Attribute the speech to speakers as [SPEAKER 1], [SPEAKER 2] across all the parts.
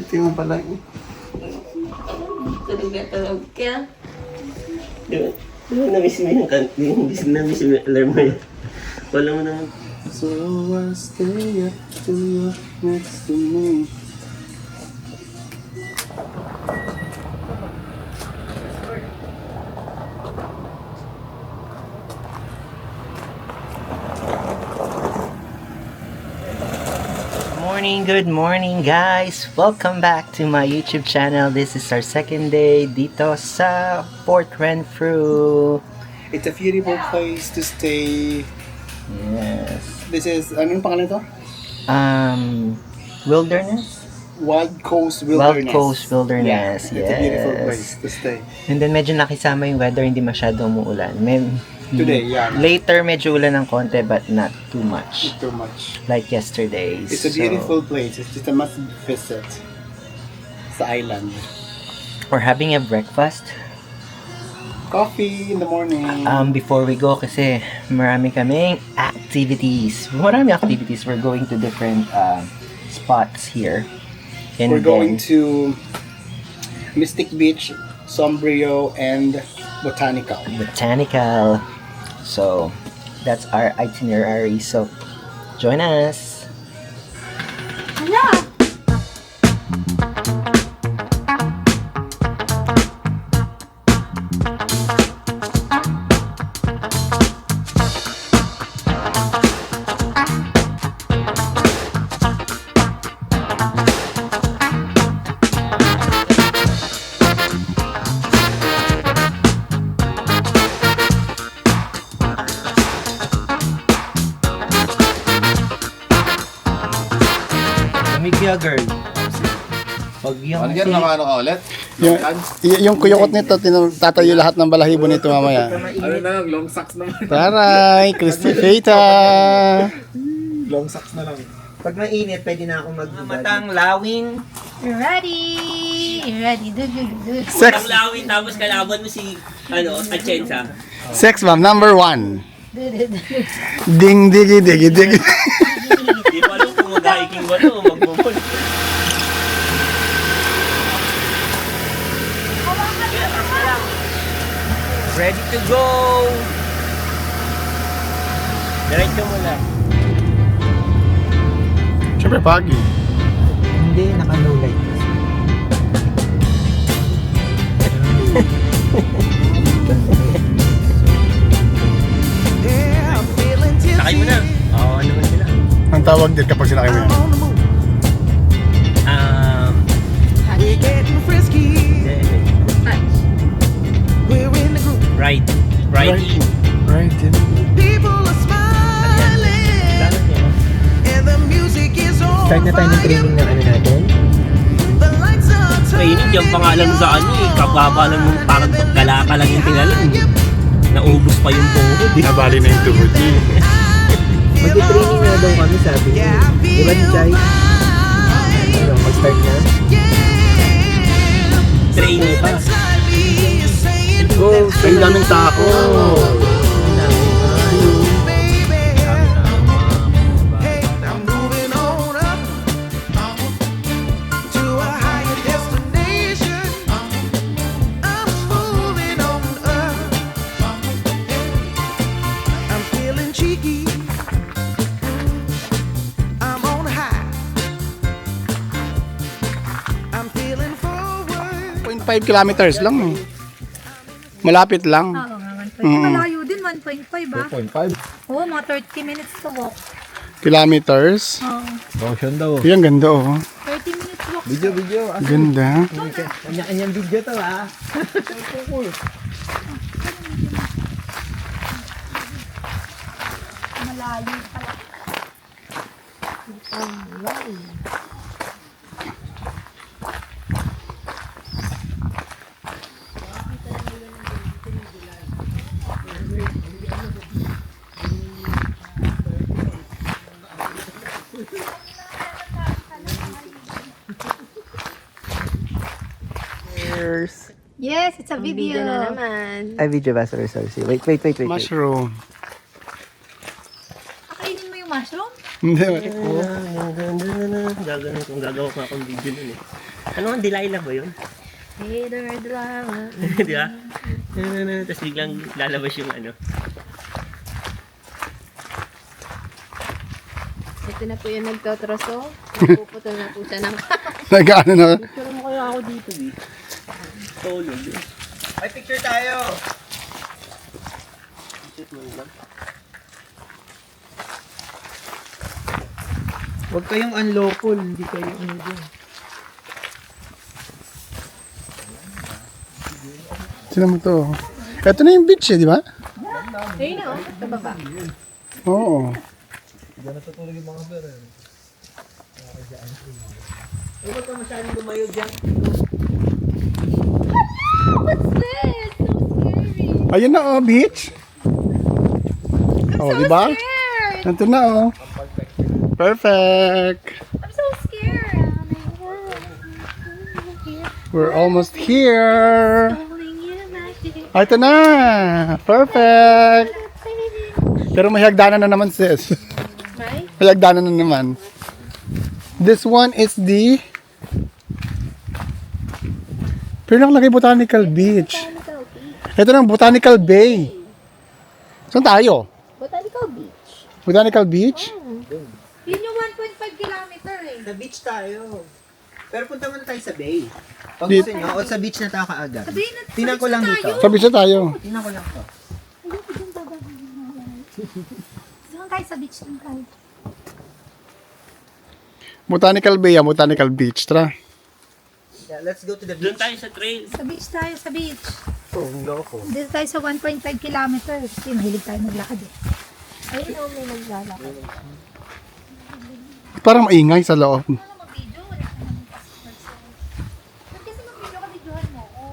[SPEAKER 1] Swerte mo pala.
[SPEAKER 2] Tulog ka.
[SPEAKER 3] Diba? Na-miss mo yung na-miss mo yung alarm mo yun. Wala mo naman.
[SPEAKER 1] So I'll stay up to you next to me.
[SPEAKER 3] Good morning guys! Welcome back to my YouTube channel. This is our second day dito sa Fort Renfrew.
[SPEAKER 1] It's a beautiful place to stay.
[SPEAKER 3] Yes.
[SPEAKER 1] This is, anong pangalan ito?
[SPEAKER 3] Wilderness?
[SPEAKER 1] Wild Coast
[SPEAKER 3] Wild
[SPEAKER 1] Wilderness.
[SPEAKER 3] Coast Wilderness,
[SPEAKER 1] Yeah, it's a beautiful
[SPEAKER 3] yes.
[SPEAKER 1] place to stay.
[SPEAKER 3] And then medyo nakisama yung weather, hindi masyado umuulan.
[SPEAKER 1] Today, yeah.
[SPEAKER 3] Later medyo ulan ng konti but not too much.
[SPEAKER 1] Not too much.
[SPEAKER 3] Like yesterday.
[SPEAKER 1] It's a beautiful place. It's just a must visit sa island.
[SPEAKER 3] We're having a breakfast.
[SPEAKER 1] Coffee in the morning.
[SPEAKER 3] Before we go kasi marami kaming activities. Marami activities. We're going to different spots here. And
[SPEAKER 1] We're going to Mystic Beach, Sombrio, and Botanical.
[SPEAKER 3] Botanical. So, that's our itinerary. So, join us.
[SPEAKER 2] Hala!
[SPEAKER 3] Lamigya, girl. Pag yung
[SPEAKER 4] Ano yan? Nakano ka ulit?
[SPEAKER 1] Yung kuyukot nito, tatayo lahat ng balahibo nito mamaya.
[SPEAKER 4] Ano na lang? Long socks naman.
[SPEAKER 1] Taray, Christy Feita!
[SPEAKER 4] Long socks na lang.
[SPEAKER 3] Pag mainit, pwede na ako matang lawin.
[SPEAKER 2] Ready! Ready. Do.
[SPEAKER 1] Sex,
[SPEAKER 3] Lawin, tapos kalaban mo si, Atienza.
[SPEAKER 1] sex bomb number 1.
[SPEAKER 2] Do.
[SPEAKER 1] Ding digi digi digi.
[SPEAKER 3] Hindi pa alam kung mag-hiking ba ito o magmumul. Ready to go! Diretso mo lang.
[SPEAKER 1] Siyempre, pagi.
[SPEAKER 3] Hindi, naka-low light kasi. Sakay mo na. Oo, ano naman sila?
[SPEAKER 1] Ang tawag din kapag sinakay mo yan.
[SPEAKER 3] Right. Right.
[SPEAKER 1] Right.
[SPEAKER 3] Start na tayo ng training ng ano natin? Training, yung pangalan sa ano eh. Kababa lang mong parang galaka lang yung tinalan. Naubos pa yung tuhod.
[SPEAKER 1] Nabali na yung tuhod niya.
[SPEAKER 3] Mag-training na daw kami sabi niya. Di ba, Chay? Ano, mag-start na? Training pa.
[SPEAKER 1] Go, ang daming tako. .5 kilometers lang eh. Malapit lang.
[SPEAKER 2] Oo nga, 1.5. Malayo din, 1.5 ba?
[SPEAKER 4] 2.5.
[SPEAKER 2] Oo, mga 30 minutes to walk.
[SPEAKER 1] Kilometers.
[SPEAKER 2] Oo.
[SPEAKER 4] Motion daw.
[SPEAKER 1] Yan, ganda oh.
[SPEAKER 2] 30 minutes walk.
[SPEAKER 4] Video.
[SPEAKER 1] Ganda.
[SPEAKER 3] Kanya-kanyang video to ha.
[SPEAKER 2] Malayo pala. Yes, it's a video.
[SPEAKER 5] Na naman.
[SPEAKER 3] Ay, video ba? Sorry. Wait.
[SPEAKER 1] Mushroom.
[SPEAKER 2] Kakainin mo yung mushroom?
[SPEAKER 1] Hindi.
[SPEAKER 3] Gagawa ko akong video nun eh. Ano ang Delilah ba yun?
[SPEAKER 2] Delilah.
[SPEAKER 3] Di ba? Tapos biglang lalabas yung ano.
[SPEAKER 2] Ito na po yung nagtotroso. Puputol na po siya ng
[SPEAKER 1] Nag-ano na.
[SPEAKER 3] Picture mo kaya ako dito eh. Tulog. Ay, picture tayo! Huwag kayong unlawful, hindi kayo ano dyan.
[SPEAKER 1] Sino mo to? Ito na yung beach eh, di ba?
[SPEAKER 2] ayun na, oh. Sa baba.
[SPEAKER 1] Oo.
[SPEAKER 3] Huwag ka masyadong lumayo dyan.
[SPEAKER 2] What's this? So scary.
[SPEAKER 1] Ayun na oh, beach. Oh, di ba?
[SPEAKER 2] Scared.
[SPEAKER 1] Ito na oh. Perfect.
[SPEAKER 2] I'm so scared.
[SPEAKER 1] We're almost here.
[SPEAKER 2] Holding you back to
[SPEAKER 1] Ah, ito na. Perfect. Pero may hagdanan na naman sis.
[SPEAKER 2] May?
[SPEAKER 1] May hagdanan na naman. This one is the... Pero nakalagay Botanical Beach.
[SPEAKER 2] Botanical Beach.
[SPEAKER 1] Ito na, Botanical Bay. Saan tayo?
[SPEAKER 2] Botanical Beach.
[SPEAKER 1] Botanical Beach?
[SPEAKER 2] Yun yung 1.5 kilometer eh.
[SPEAKER 3] Sa beach tayo. Pero punta muna tayo sa bay. Pag
[SPEAKER 1] Dito.
[SPEAKER 3] gusto nyo, o sa beach na tayo kaagad.
[SPEAKER 2] Sabihin na,
[SPEAKER 3] Tingnan ko lang dito.
[SPEAKER 1] Sa beach na tayo.
[SPEAKER 3] Tingnan ko lang to.
[SPEAKER 2] Saan tayo sa beach lang tayo?
[SPEAKER 1] Botanical Bay, Botanical Beach. Tara.
[SPEAKER 3] Yeah, let's go to the beach. Doon tayo sa trail.
[SPEAKER 2] Sa beach tayo, sa beach.
[SPEAKER 3] Oh, loko.
[SPEAKER 2] Dito tayo sa 1.5 kilometers. Kasi mahilig tayo maglakad eh. Ayun na, may naglalakad.
[SPEAKER 1] Parang maingay sa loob.
[SPEAKER 2] Ano mag-video? Wala ka naman password sa... Ba't kasi mag-video ka, videohan mo ako?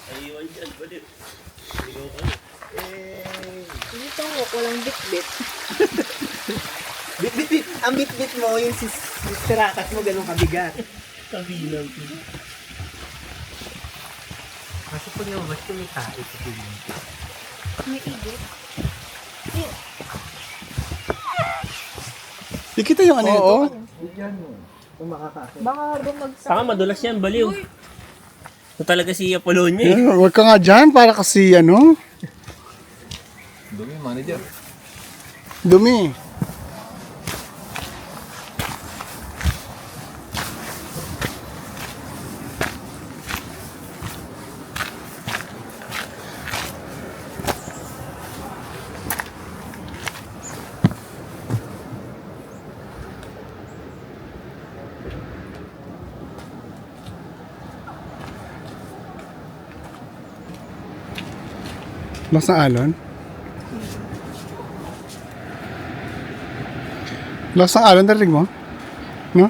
[SPEAKER 3] Ayun dyan, balit.
[SPEAKER 2] Dito ako, walang bit-bit.
[SPEAKER 3] Bit-bit. Ang bit-bit mo, yung sirakas mo, ganun kabigat. Kabilang. Kasi pag lumabas ko, may tayo sa tingin.
[SPEAKER 2] May igit.
[SPEAKER 1] Di kita yung ano ito?
[SPEAKER 2] Baka bumagsak.
[SPEAKER 3] Saka madulas yan, baliw. Ito talaga si Apollonia eh.
[SPEAKER 1] Huwag ka nga dyan para kasi ano.
[SPEAKER 4] Dumi, manager.
[SPEAKER 1] Dumi. Lakas ng alon? Lakas ng alon, narinig mo? No?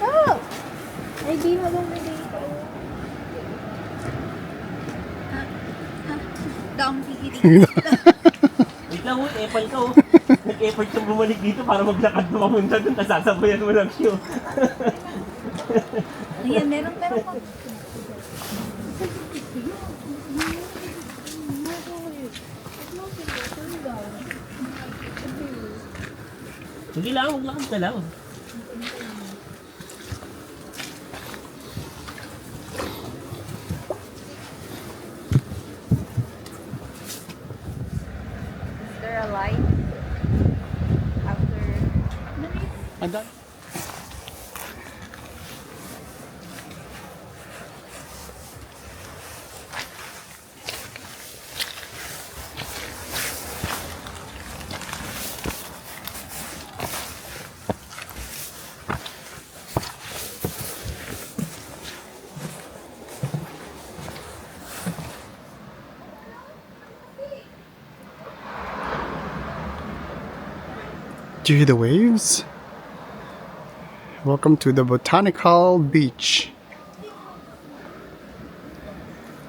[SPEAKER 2] Oh! Ay, di maganda dito. Down dito.
[SPEAKER 3] Wait lang, epal ka oh. Nag-effort kang bumalik dito para maglakad mo pamunta doon, nasasabayan mo lang siya.
[SPEAKER 2] Ayan, meron pa.
[SPEAKER 3] Sige lang, maglakad ka lang.
[SPEAKER 2] Is there a light? After...
[SPEAKER 1] Andan. Do you hear the waves? Welcome to the Botanical Beach.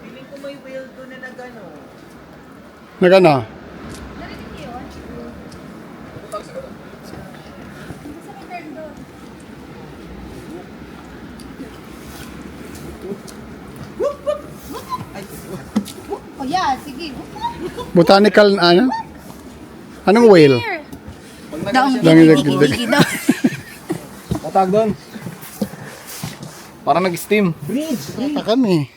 [SPEAKER 3] Feeling ko may whale doon na nagano.
[SPEAKER 1] Nagano?
[SPEAKER 2] Narinig niyo yun? Oh, yeah, sige.
[SPEAKER 1] Botanical na ano? Anong whale?
[SPEAKER 2] Daong
[SPEAKER 1] Dagi-dagi-dagi.
[SPEAKER 4] Tatag doon. Parang nag-steam.
[SPEAKER 1] Nata kami.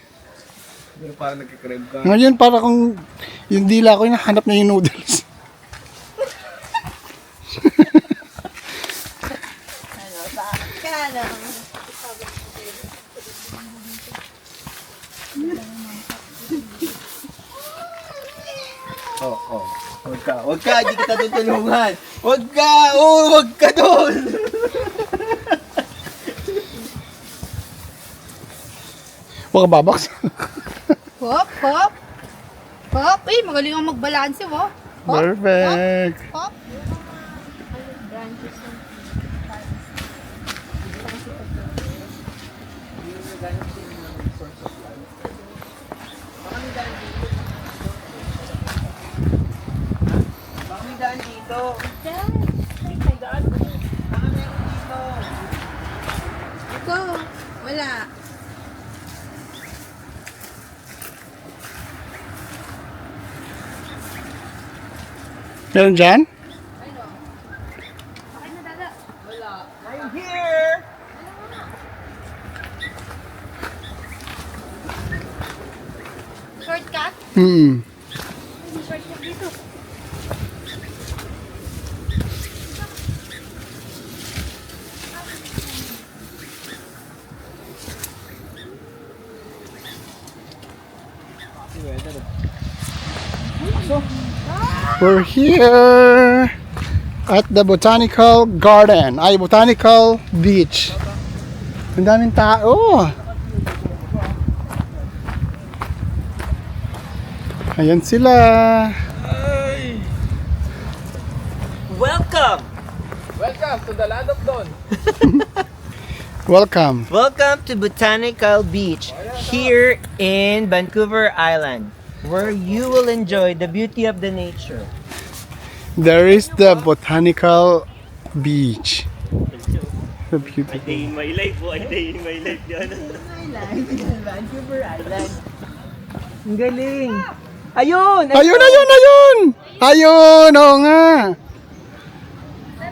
[SPEAKER 4] Pero parang nagkikrib ka.
[SPEAKER 1] Ngayon para kung yung dila ko hinahanap na yung noodles.
[SPEAKER 3] Oh. Huwag ka, hindi kita tutulungan. Huwag ka doon.
[SPEAKER 1] Huwag ka babaks.
[SPEAKER 2] Hop, hop. Hop. Eh, magaling ang magbalanse, oh. Hop,
[SPEAKER 1] Perfect.
[SPEAKER 2] hop.
[SPEAKER 3] Baka may daan dito.
[SPEAKER 2] Go. Wala.
[SPEAKER 1] Meron dyan?
[SPEAKER 3] I'm here.
[SPEAKER 2] Shortcut?
[SPEAKER 1] Hmm.
[SPEAKER 2] Shortcut dito.
[SPEAKER 1] We're here at the Botanical Garden. Ay, Botanical Beach. Ang daming tao. Ayan sila.
[SPEAKER 3] Welcome.
[SPEAKER 4] Welcome to the land of Don.
[SPEAKER 1] Welcome.
[SPEAKER 3] Welcome to Botanical Beach here in Vancouver Island, where you will enjoy the beauty of the nature.
[SPEAKER 1] There is the Botanical Beach. The beautiful.
[SPEAKER 5] Day in my life po, ay day in my life yan.
[SPEAKER 3] Vancouver Island. Ang galing. Ayun!
[SPEAKER 1] Ayun, ayun, ayun! Ayun, oo nga.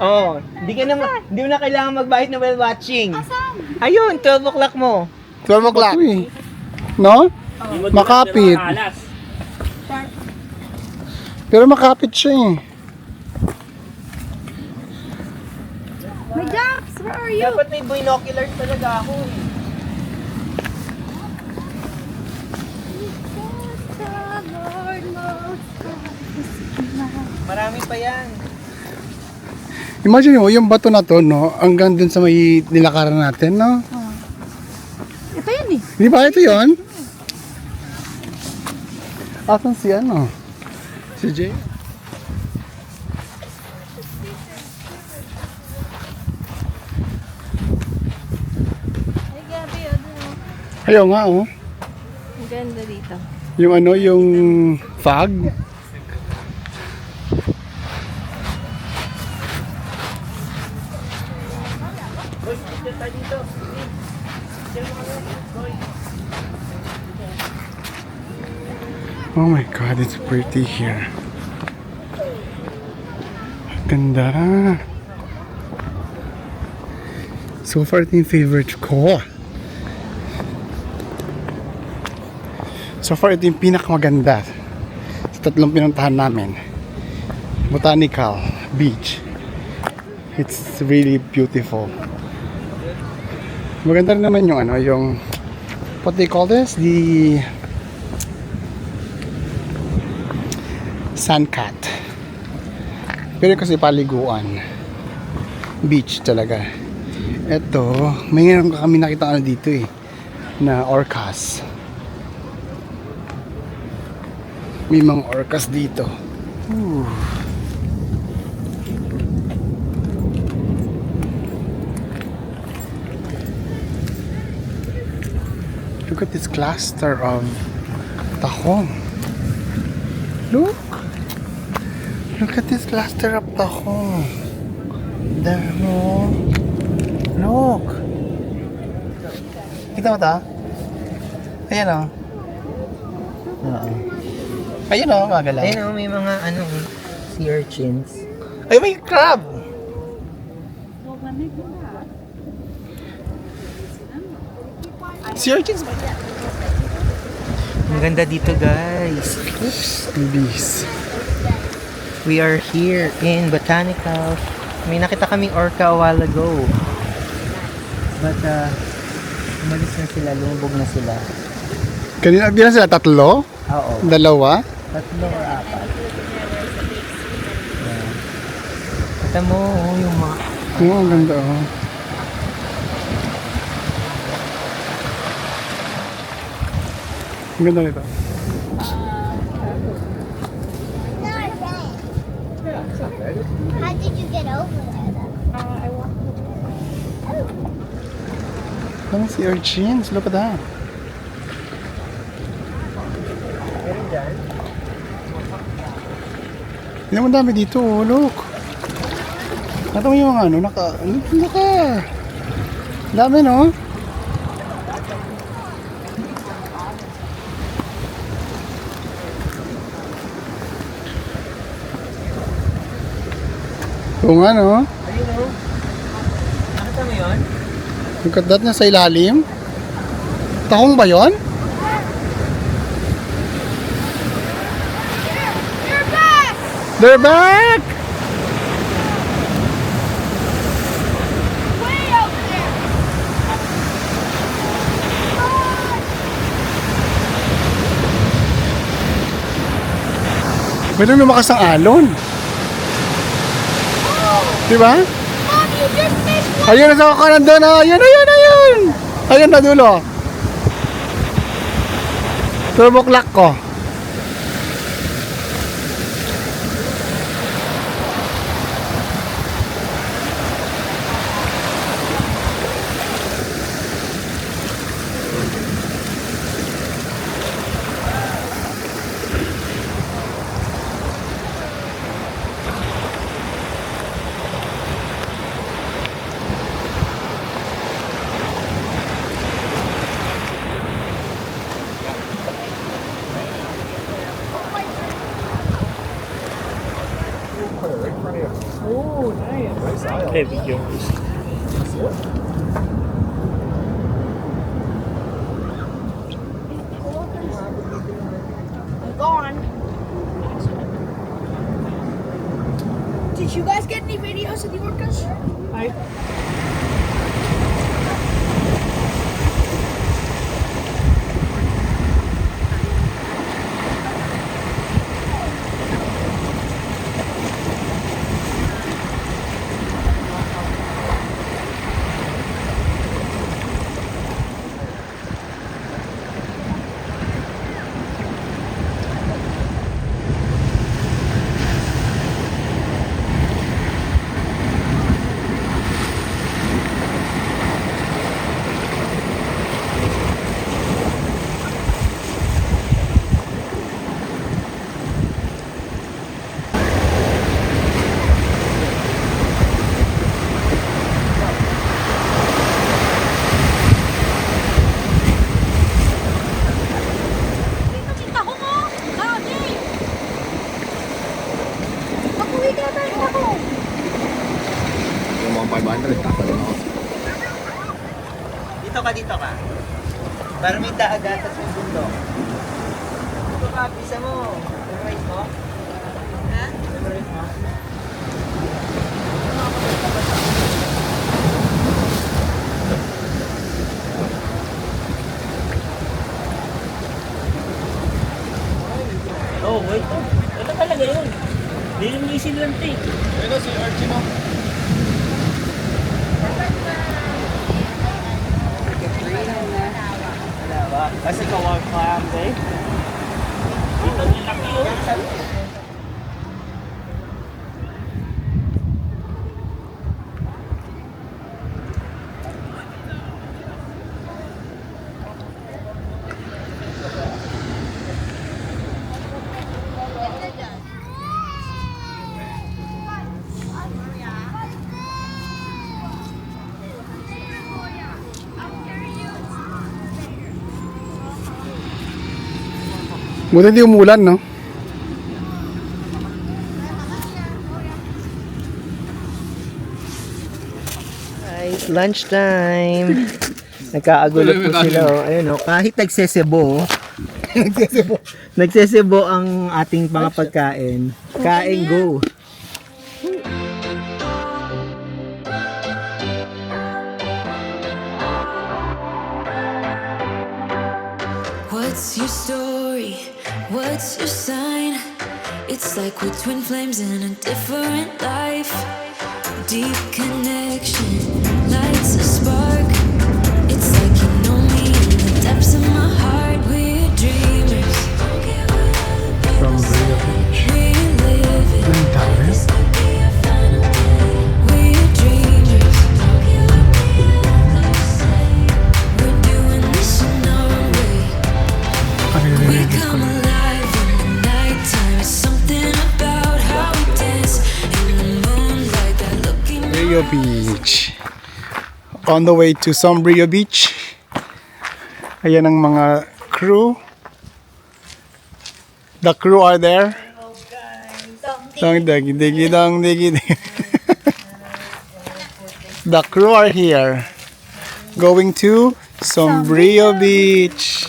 [SPEAKER 3] Oh, hindi mo na kailangan magbayad na while watching. Ayun, 12 o'clock mo.
[SPEAKER 1] 12 o'clock. No? Makapit.
[SPEAKER 5] Alas.
[SPEAKER 1] Pero makapit siya eh.
[SPEAKER 2] My Jax, where are you?
[SPEAKER 3] Dapat may binoculars talaga ako. Marami pa yan.
[SPEAKER 1] Imagine mo, yung bato na to, no? Hanggang dun sa may nilakaran natin, no?
[SPEAKER 2] Ito yun eh.
[SPEAKER 1] Di ba ito yun? Asan si ano? Si Jay?
[SPEAKER 2] Ay, gabi, ano.
[SPEAKER 1] Ayaw nga, oh.
[SPEAKER 2] Ang ganda dito.
[SPEAKER 1] Yung ano, yung fog. Oh my God, it's pretty here. Ganda. So far, ito yung favorite ko. So far, ito yung pinakamaganda sa tatlong pinuntahan namin. Botanical Beach. It's really beautiful. Maganda rin naman yung ano, yung what they call this? The Sandcat. Pero kasi paliguan. Beach talaga. Ito, may ngayon kami nakita ano dito eh, na orcas. May mga orcas dito. Ooh. Look at this cluster of tahong. Look. Look at this cluster of tahong. Damo. Kita mo ta? Ayan o. Oo. Ayun o, magalaw.
[SPEAKER 3] Ayun may mga sea urchins.
[SPEAKER 1] Ay, may crab! Sea urchins ba?
[SPEAKER 3] Ang ganda dito, guys.
[SPEAKER 1] Oops, bees.
[SPEAKER 3] We are here in Botanical. May nakita kaming orca a while ago. But, umalis na sila, lumubog na sila.
[SPEAKER 1] Kanina, bilang sila? Tatlo?
[SPEAKER 3] Oo.
[SPEAKER 1] Dalawa?
[SPEAKER 3] Tatlo or apat. Yeah. Kita mo, yung mga...
[SPEAKER 1] Oo, ang ganda oh. Ang ganda nito.
[SPEAKER 6] How did you get over there?
[SPEAKER 1] Ang sea urchins, look at that.
[SPEAKER 3] Meron dyan?
[SPEAKER 1] Hindi naman dami dito, oh, look. Nato mo yung mga dami no? Oo nga no?
[SPEAKER 3] Ayun o. Nakita mo yun?
[SPEAKER 1] Look at that na sa ilalim. Tahong ba yun? They're back! Pwede lumakas ang alon. Diba? Ayun na sa kanan doon. Ayun. Ayun na dulo. Turbo clock ko.
[SPEAKER 5] Heavy yours.
[SPEAKER 6] Gone. Did you guys get any videos of the orcas?
[SPEAKER 4] Yung mga 500, tatalon ako.
[SPEAKER 3] Dito ka. Para may dagat at may bundok. Dito ka, bisa mo. Memorize mo? Ha? Memorize mo?
[SPEAKER 5] Oh, wait. Ito talaga yun. Lilinisin lang ito eh.
[SPEAKER 4] Ayun si Archie mo.
[SPEAKER 5] Wala ba? Kasi kawag pa eh. Dito nilaki yun.
[SPEAKER 1] Buti hindi umulan, no?
[SPEAKER 3] Guys, lunchtime. Nagkaagulo po sila. Oh. Ayun, oh. Kahit nagsesebo, nagsesebo ang ating mga pagkain. Kain, go.
[SPEAKER 7] What's your story? What's your sign? It's like we're twin flames in a different life. Deep connection lights a spark. It's like you know me in the depths of my heart. We're dreamers.
[SPEAKER 1] From Rio Beach.
[SPEAKER 7] We're living.
[SPEAKER 1] Ang dami.
[SPEAKER 7] This could be a final day. We're dreamers. We're doing this in our own way. We come alive in the nighttime. It's something about how we dance in the moonlight. That looking
[SPEAKER 1] Rio Beach. On the way to Sombrio Beach. Ayan ang mga crew. The crew are there. Dong digi digi dong digi digi. The crew are here. Going to Sombrio Beach.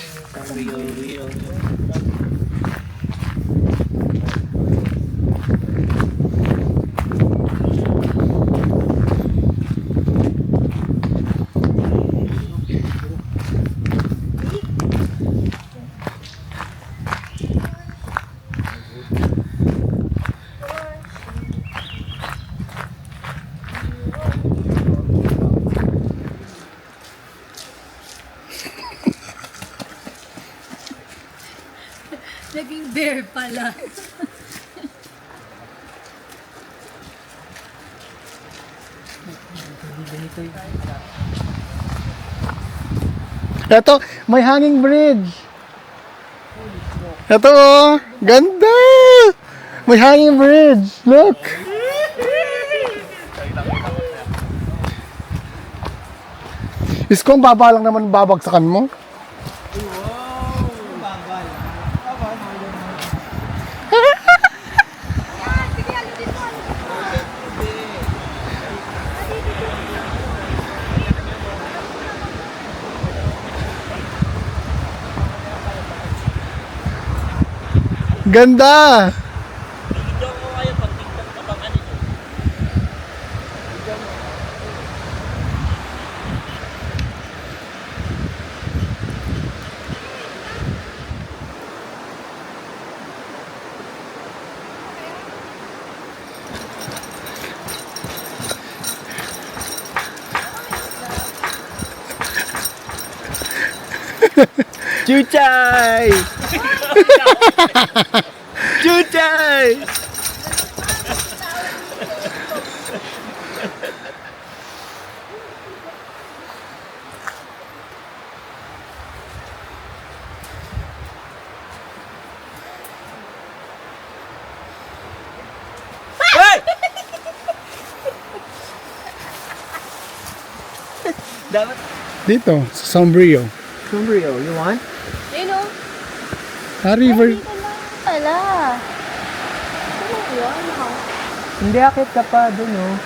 [SPEAKER 2] Naging bear pala.
[SPEAKER 1] Ito, may hanging bridge. Ito, oh, ganda! May hanging bridge. Look. Iskong baba lang naman babagsakan mo. Ganda!
[SPEAKER 3] Chuchay! Chuchay! Dapat
[SPEAKER 1] Dito, sa Sombrio.
[SPEAKER 3] Sombrio, you want?
[SPEAKER 2] Ayun o.
[SPEAKER 1] River.
[SPEAKER 2] Dito lang pala. Ano yun?
[SPEAKER 3] Hindi, akit ka pa dun, oh.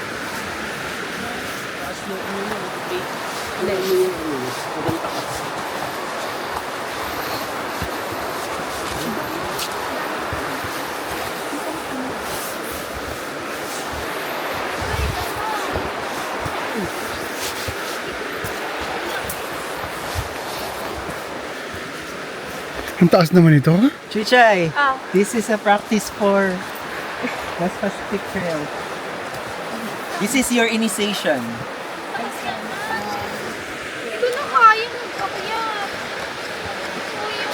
[SPEAKER 1] Ang taas naman ito, ha?
[SPEAKER 3] Chuchay,
[SPEAKER 2] Ah.
[SPEAKER 3] this is a practice for Las Pacific Trail. This is your initiation.
[SPEAKER 2] Hindi ko na kaya magkakyat. Kuya,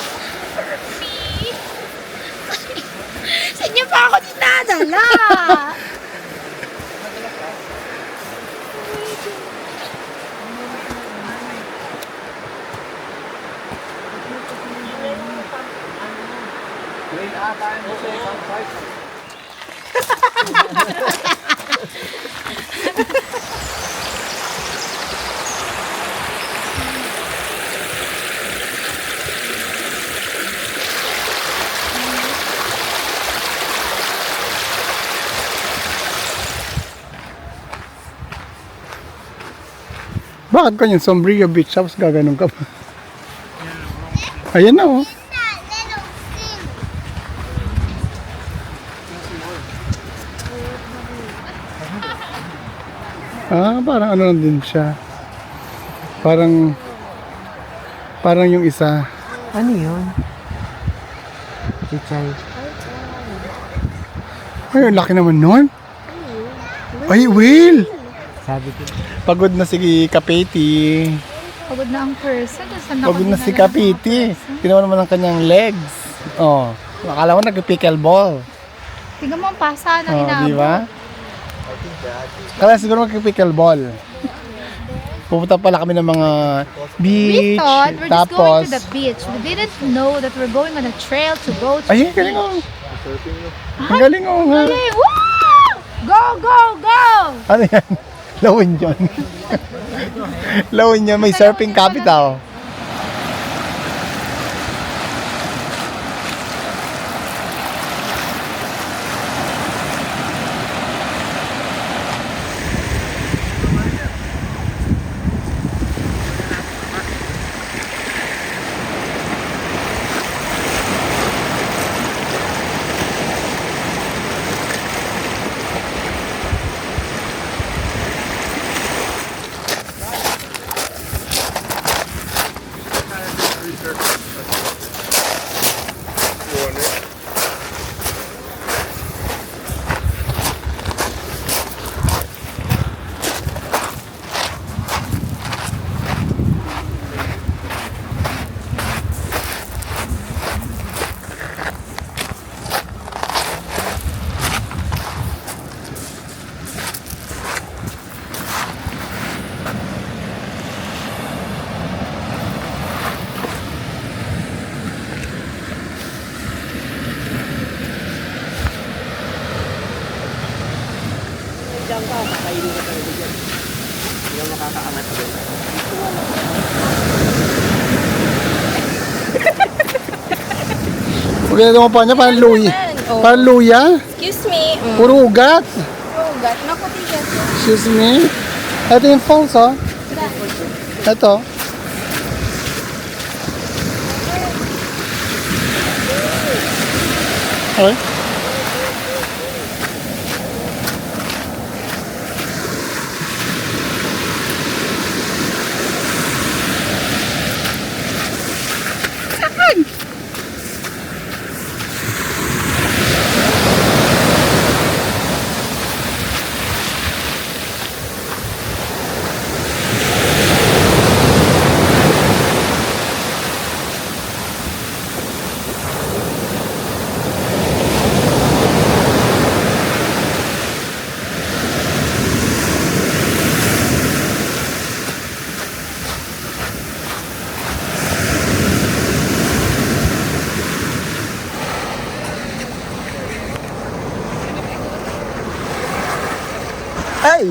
[SPEAKER 2] Saan niyo pa ako dinadala?
[SPEAKER 1] Bakit kanyan? Sombrio Beach, tapos gaganon ka pa. Ayan na oh. Parang ano lang din siya. Parang yung isa.
[SPEAKER 3] Ano yun? Chichay.
[SPEAKER 1] Ay, ang laki naman nun. Ay, whale!
[SPEAKER 3] Sabi ko.
[SPEAKER 1] Pagod na si Kapiti.
[SPEAKER 2] Pagod na ang person.
[SPEAKER 1] Pagod na si Kapiti. Tinawa naman ang kanyang legs. Oh, akala mo nag-pickleball.
[SPEAKER 2] Tingnan mo ang pasa na
[SPEAKER 1] Oh,
[SPEAKER 2] inaabot.
[SPEAKER 1] di ba? Kaya siguro mag-pickleball. Pupunta pala kami ng mga
[SPEAKER 2] We
[SPEAKER 1] beach.
[SPEAKER 2] thought we're just
[SPEAKER 1] Tapos,
[SPEAKER 2] going to the beach. We didn't know that we're going on a trail to go to
[SPEAKER 1] ay,
[SPEAKER 2] the
[SPEAKER 1] galing
[SPEAKER 2] beach.
[SPEAKER 1] oh. Ang galing oh nga.
[SPEAKER 2] Hey, woo! Go, go, go!
[SPEAKER 1] Ano yan? Lawin yun. Lawin yun. May surfing capital.
[SPEAKER 5] Diyan ka, kakainin ka talaga dyan. Hindi ka makakaangat agad.
[SPEAKER 1] Huwag na naman pa niya. Parang luya.
[SPEAKER 6] Oh.
[SPEAKER 1] Parang luya.
[SPEAKER 6] Excuse me.
[SPEAKER 1] Puro ugat.
[SPEAKER 6] Ugat. Naku, tigas.
[SPEAKER 1] Excuse me. Ito yung falls oh. Ito. Ay. Ay!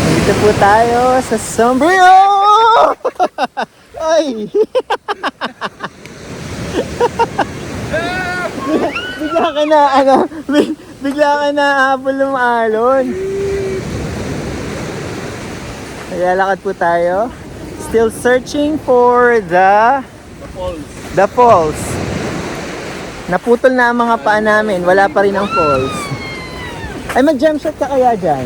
[SPEAKER 3] Dito po tayo sa Sombrio! Ay! Bigla ka na, bigla ka na habol ng alon. Naglalakad po tayo. Still searching for the falls. Naputol na ang mga paa namin. Wala pa rin ang falls. Ay, mag-jump shot ka kaya dyan?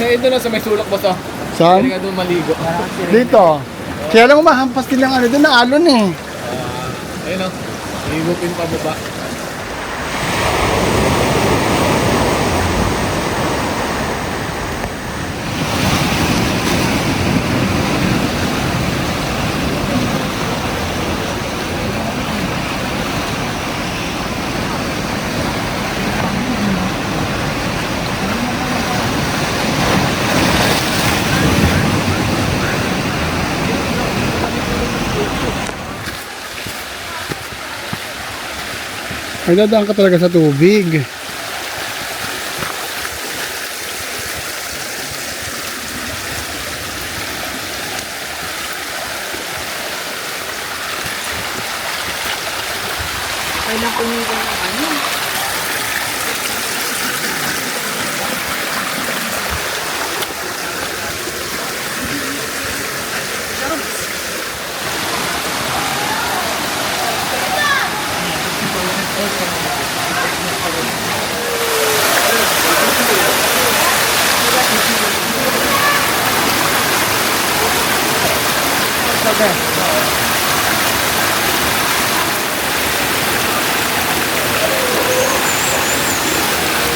[SPEAKER 4] Kaya ito na sa may sulok boss oh.
[SPEAKER 1] Saan?
[SPEAKER 4] Kaya nga doon maligo.
[SPEAKER 1] Dito. Kaya lang mahampas din lang ano doon na alon eh.
[SPEAKER 4] Ayun oh. Higupin pa baba.
[SPEAKER 1] Ay, dadaan ka talaga sa tubig.
[SPEAKER 2] Kailan kumita ng ano?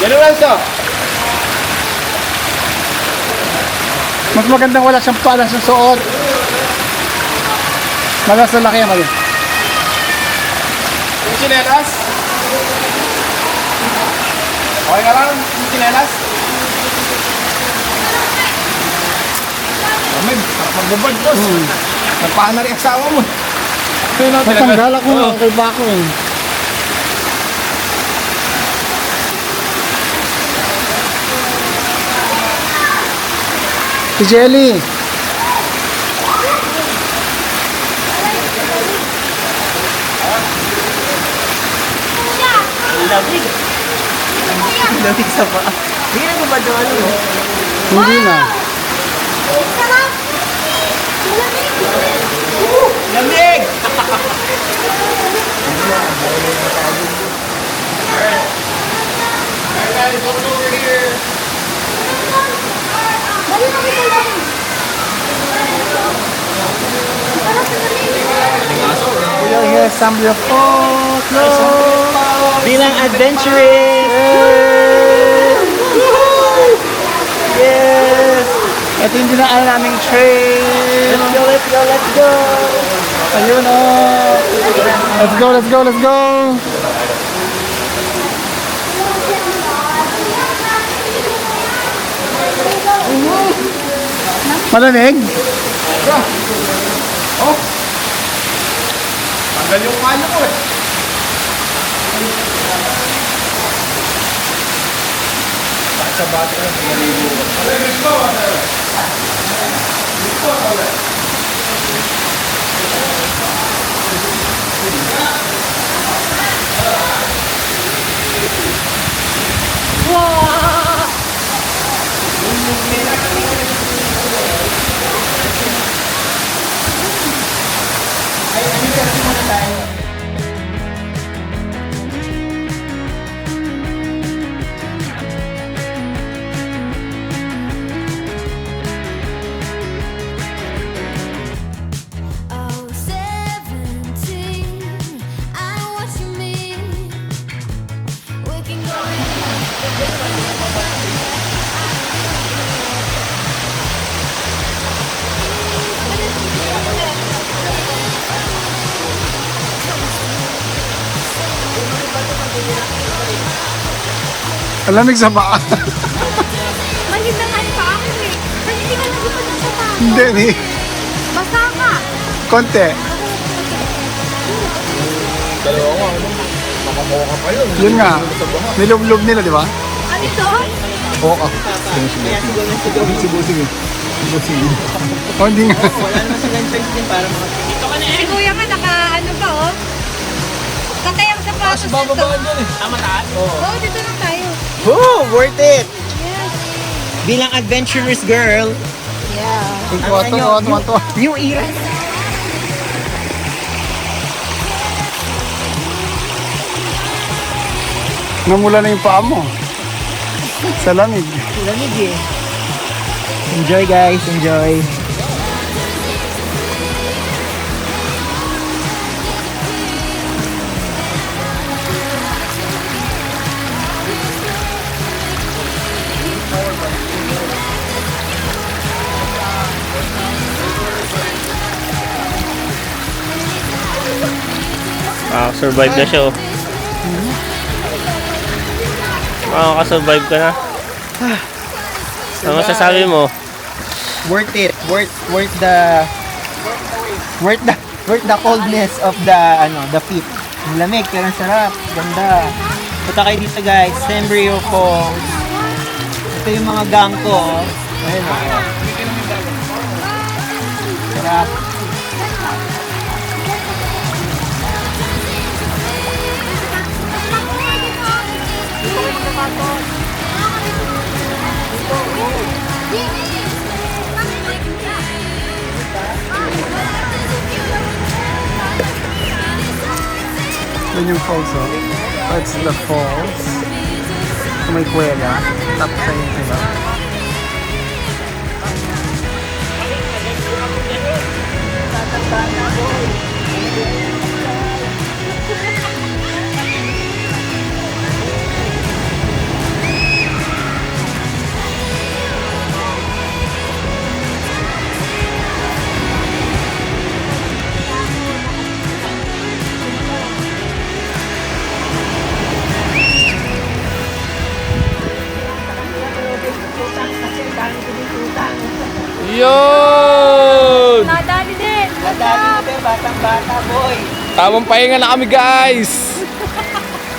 [SPEAKER 4] Yan lang so.
[SPEAKER 1] Mas magandang wala siyang pala sa suot. Malas na laki yan, mali.
[SPEAKER 4] Yung sinelas. Okay ka lang? Yung sinelas. Amen. Magbabad boss. Nagpahan na rin asawa mo.
[SPEAKER 1] Matanggal ako na kay Bako eh. Si Jelly.
[SPEAKER 3] Lamig. Lamig sa paa. Hindi na ba doon ano mo?
[SPEAKER 1] Hindi na.
[SPEAKER 3] Lamig!
[SPEAKER 1] We'll hear some of
[SPEAKER 3] Bilang adventurous! Yes!
[SPEAKER 1] Ito yung dinaan naming trail.
[SPEAKER 3] Let's go, let's go, let's go!
[SPEAKER 1] Ayun oh. Let's go, let's go, let's go. Malamig?
[SPEAKER 4] Tanggal yung kanya ko eh. Sa bata na naligo.
[SPEAKER 7] Oh, 17, I know what you mean. We can go
[SPEAKER 1] Malamig sa paa.
[SPEAKER 2] Mahitangan pa ako eh. Kasi hindi ka nagupad ng sapatos.
[SPEAKER 1] Hindi ni.
[SPEAKER 2] Basa ka.
[SPEAKER 1] Konti.
[SPEAKER 4] Dalawa ko ano. Makamuha ka pa yun.
[SPEAKER 1] Yun nga. Nilublob nila, di ba?
[SPEAKER 2] Ano ito?
[SPEAKER 1] Oo. Oh, hindi nga.
[SPEAKER 3] Wala naman silang choice din para makapit.
[SPEAKER 2] Si Kuya nga naka ano ba oh? Katay ang sapatos nito.
[SPEAKER 4] Bababaan dyan eh.
[SPEAKER 3] Tama taas?
[SPEAKER 2] Oo, dito lang tayo.
[SPEAKER 3] Oh, worth it!
[SPEAKER 2] Yes.
[SPEAKER 3] Bilang adventurous girl,
[SPEAKER 2] Yeah.
[SPEAKER 1] Tuwa.
[SPEAKER 3] new era.
[SPEAKER 1] Namula na yung paa mo. Sa lamig.
[SPEAKER 3] Lamig eh. Enjoy guys, enjoy.
[SPEAKER 5] Survive na siya, oh. Makakasurvive ka na. Ano masasabi mo?
[SPEAKER 3] Worth it. Worth the coldness of the feet. Ang lamig pero ang sarap. Ganda. Punta kayo dito guys, Sembrio Falls. Ito yung mga gang ko. Oh. Ayun oh. Sarap.
[SPEAKER 1] Yun yung falls, oh. That's the falls. May kuwela. Tapos na yung sila.
[SPEAKER 4] Yun!
[SPEAKER 2] Nadali din.
[SPEAKER 3] Madali na batang-bata boy.
[SPEAKER 4] Tamang pahinga na kami, guys!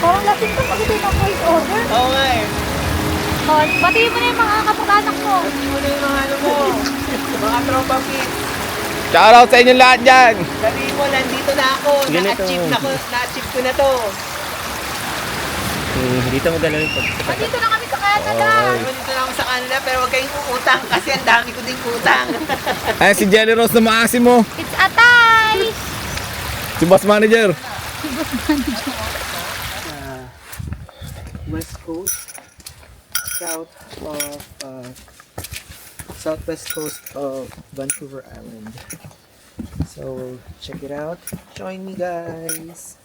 [SPEAKER 2] Parang lasing ka pag ito ng voice over.
[SPEAKER 3] Oo nga eh.
[SPEAKER 2] Oh, batiin mo na yung mga kapag-anak mo.
[SPEAKER 3] Muna yung mga ano mo. Mga tropa pits.
[SPEAKER 4] Shoutout sa inyo lahat dyan!
[SPEAKER 3] Sabihin mo, nandito na ako.
[SPEAKER 5] Ganito.
[SPEAKER 3] Na-achieve ko na to.
[SPEAKER 5] Dito mo dalawin pag...
[SPEAKER 2] Nandito na kami sa Canada.
[SPEAKER 3] Nandito na ako sa Canada pero huwag kayong utang kasi ang dami ko din utang.
[SPEAKER 4] Ayan si Jelly Rose na maasim mo.
[SPEAKER 2] It's Atay!
[SPEAKER 4] Si Boss Manager.
[SPEAKER 3] West Coast, southwest coast of Vancouver Island. So check it out. Join me, guys.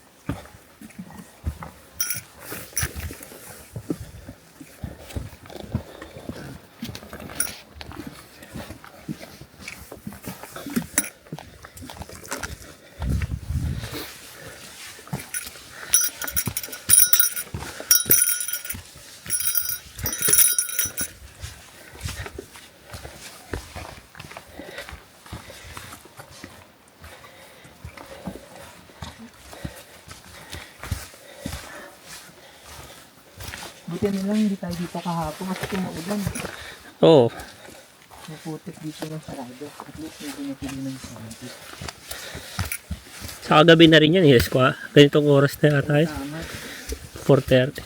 [SPEAKER 3] Buti na lang hindi tayo dito kahapon kasi tumuulan.
[SPEAKER 5] Oo.
[SPEAKER 3] Maputik dito ng sarado. At least medyo napili ng sarado.
[SPEAKER 5] Sa kagabi na rin yan, yes ko. Ganitong oras na yata tayo.
[SPEAKER 3] Tama.
[SPEAKER 5] 4:30.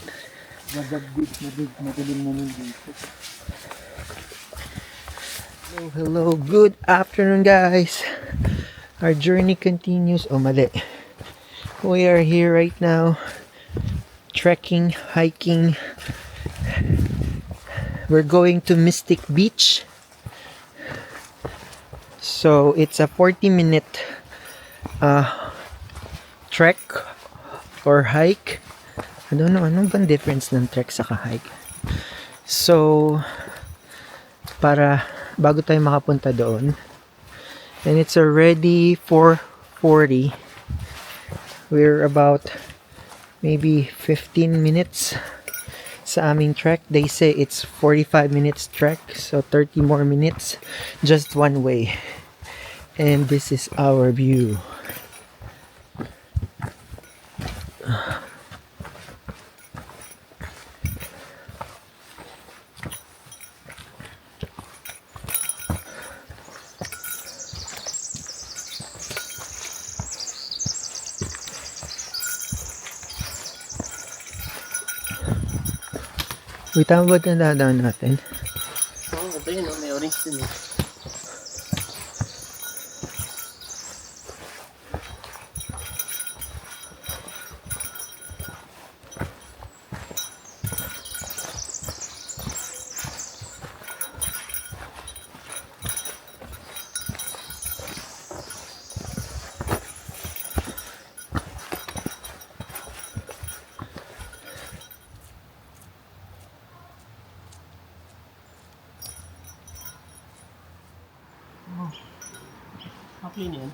[SPEAKER 3] Magagod, madilim na nun dito. Hello, good afternoon guys. Our journey continues. Oh, mali. We are here right now. Trekking, hiking. We're going to Mystic Beach. So it's a 40-minute trek or hike. I don't know, anong bang difference ng trek sa hike? So para bago tayo makapunta doon, and it's already 4:40. We're about maybe 15 minutes sa aming trek. They say it's 45 minutes trek, so 30 more minutes just one way. And this is our view. Uy, tama ba ito na dadaan natin?
[SPEAKER 5] Oo, ito yun, may orange din. Okay na yun.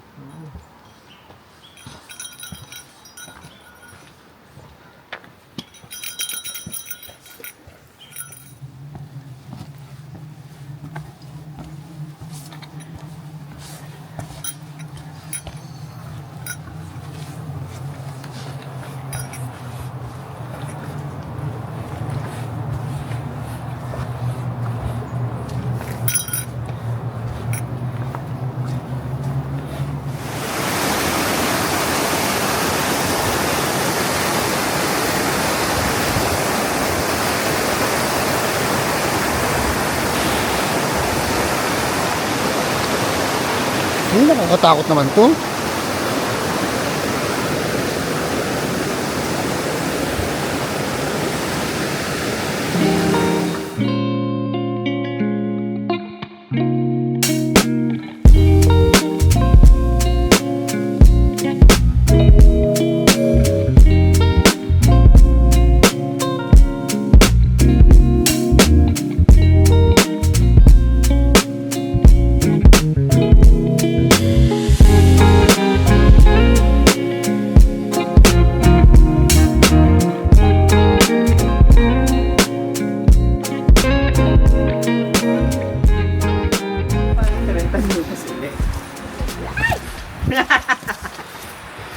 [SPEAKER 1] Ay, nakakatakot naman to.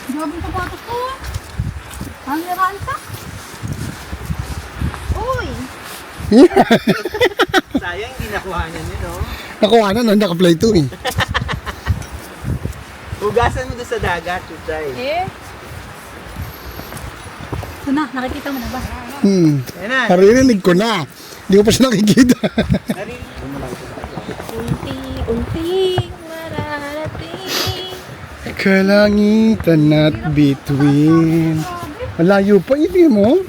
[SPEAKER 2] Grabe pa patos ko. Ang niranta. Uy!
[SPEAKER 3] Sayang, hindi nakuha niya yun, no?
[SPEAKER 1] Nakuha na, no? Naka-play to eh.
[SPEAKER 3] Hugasan mo doon sa dagat, Tutay.
[SPEAKER 2] Eh? Ito na, nakikita mo na ba?
[SPEAKER 3] Yan na.
[SPEAKER 1] Naririnig ko na. Hindi ko pa siya nakikita.
[SPEAKER 2] Unti-unting mararating.
[SPEAKER 1] Kalangitan at between. Malayo pa, hindi mo?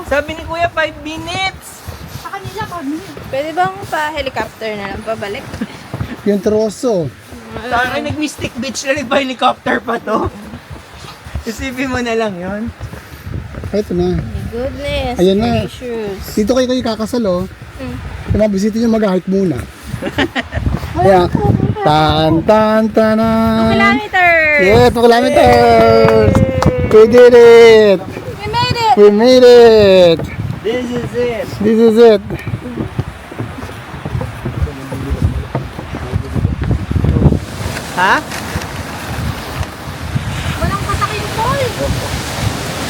[SPEAKER 3] Sabi ni Kuya, 5 minutes.
[SPEAKER 2] Sa kanila,
[SPEAKER 6] Pwede bang pa-helicopter na lang pabalik?
[SPEAKER 1] Yung troso.
[SPEAKER 3] Sa akin, nag-Mystic Beach na nagpa-helicopter pa to. Isipin mo na lang yon.
[SPEAKER 1] Ito na.
[SPEAKER 6] Goodness
[SPEAKER 1] Ayan na.
[SPEAKER 6] gracious.
[SPEAKER 1] Dito kayo kakasal, oh. Yung mga bisita nyo mag-hike muna. Kaya, tan tan tanan.
[SPEAKER 6] Kilometers!
[SPEAKER 1] Yeah, 2 kilometers! We did it!
[SPEAKER 6] We made it!
[SPEAKER 1] We made it!
[SPEAKER 3] This is it.
[SPEAKER 1] This is it!
[SPEAKER 3] Ha?
[SPEAKER 2] walang pasakay yung call.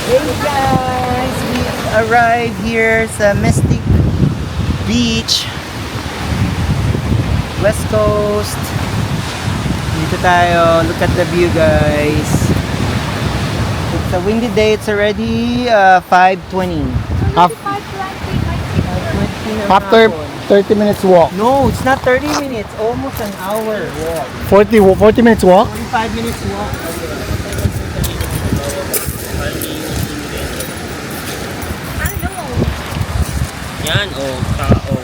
[SPEAKER 3] Hey guys! We arrived here sa Mystic Beach. West Coast. Dito tayo. Look at the view, guys. It's a windy day. It's already 5:20.
[SPEAKER 1] Af-
[SPEAKER 3] 5:20 ng
[SPEAKER 1] After
[SPEAKER 3] hapon.
[SPEAKER 1] 30 minutes walk.
[SPEAKER 3] No, it's not 30 minutes. Almost an hour walk.
[SPEAKER 1] 40 minutes walk?
[SPEAKER 3] 45 minutes walk.
[SPEAKER 5] Yan, tao.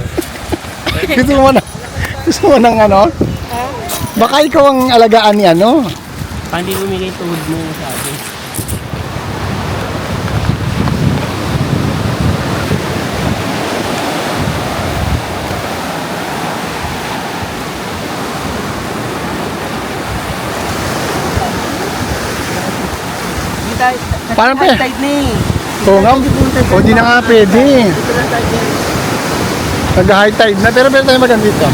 [SPEAKER 1] Gusto mo ng ano? Baka ikaw ang alagaan ni ano?
[SPEAKER 5] Hindi lumigay tuhod mo sabi.
[SPEAKER 3] Hindi tayo.
[SPEAKER 1] Parang pa.
[SPEAKER 3] Tide na eh.
[SPEAKER 1] Oo nga. O di na nga pwede.
[SPEAKER 3] Dito lang tayo.
[SPEAKER 1] Nag-high tide na. Pero tayo maganda dito.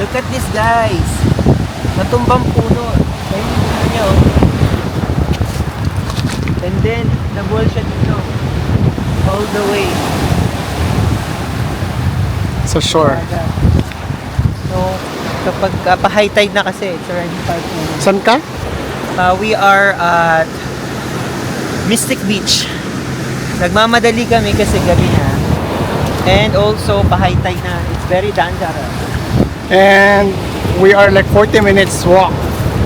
[SPEAKER 3] Look at this, guys. Natumbang puno. Ayun yung puno niya, oh. And then, nabuhol siya dito. All the way.
[SPEAKER 1] So sure.
[SPEAKER 3] So, kapag pa-high tide na kasi, it's already 5 minutes.
[SPEAKER 1] San ka?
[SPEAKER 3] We are at Mystic Beach. Nagmamadali kami kasi gabi na. And also, pa-high tide na. It's very dangerous.
[SPEAKER 1] And we are like 40 minutes walk.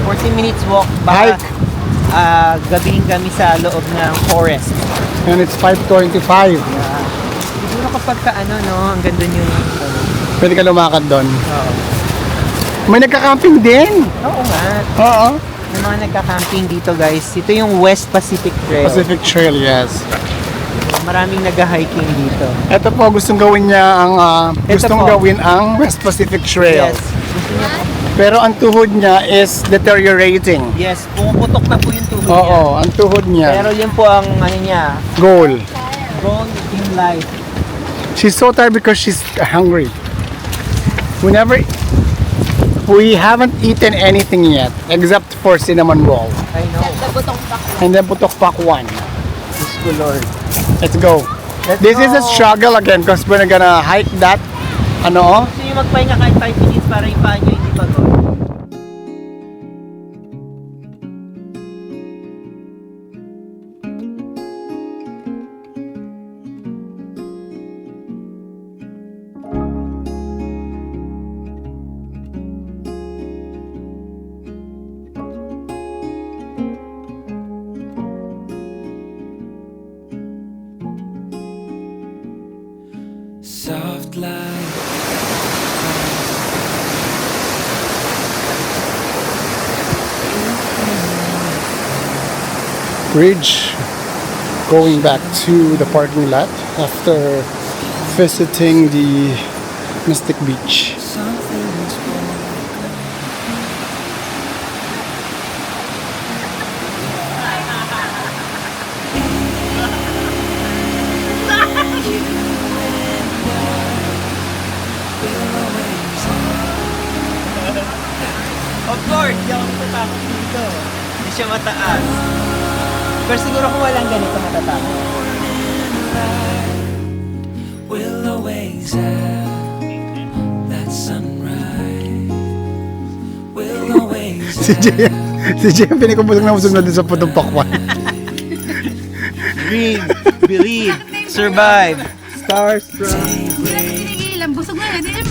[SPEAKER 3] 40 minutes walk.
[SPEAKER 1] Hike.
[SPEAKER 3] gabihin kami sa loob ng forest.
[SPEAKER 1] And it's 5:25.
[SPEAKER 3] Siguro kapag ka ano, no, ang ganda nyo yung
[SPEAKER 1] Pwede ka lumakad doon.
[SPEAKER 3] Oo.
[SPEAKER 1] May nagka-camping din.
[SPEAKER 3] Oo nga.
[SPEAKER 1] Oo.
[SPEAKER 3] Yung mga nagka-camping dito guys, ito yung West Pacific Trail.
[SPEAKER 1] Pacific Trail, yes.
[SPEAKER 3] Maraming nag-hiking dito.
[SPEAKER 1] Ito po, gustong gawin niya ang
[SPEAKER 3] po.
[SPEAKER 1] gawin ang West Pacific Trail.
[SPEAKER 3] Yes. Gusto niya po?
[SPEAKER 1] Pero ang tuhod niya is deteriorating.
[SPEAKER 3] Yes, pumuputok na po yung tuhod niya.
[SPEAKER 1] Oo, ang tuhod niya.
[SPEAKER 3] Pero yun po ang ano niya,
[SPEAKER 1] Goal.
[SPEAKER 3] goal in life.
[SPEAKER 1] She's so tired because she's hungry. We haven't eaten anything yet except for cinnamon roll.
[SPEAKER 3] I know.
[SPEAKER 1] And then putok pak one.
[SPEAKER 3] Diyos ko Lord.
[SPEAKER 1] Let's go. This is a struggle again because we're gonna hike that ano,
[SPEAKER 3] Gusto niyo magpahinga kahit 5 minutes para yung paa niyo hindi pagod.
[SPEAKER 8] Soft light.
[SPEAKER 1] bridge going back to the parking lot after visiting the Mystic Beach.
[SPEAKER 8] Something's broken.
[SPEAKER 3] Of course, di ako matatakot dito. Hindi siya mataas. Pero siguro kung walang ganito matatakot.
[SPEAKER 8] We'll always have that sunrise. We'll always
[SPEAKER 1] Si Jay pinakabusog na dun sa putong pakwan.
[SPEAKER 3] Dream, believe, survive. Stars from...
[SPEAKER 2] Hindi busog na. Hindi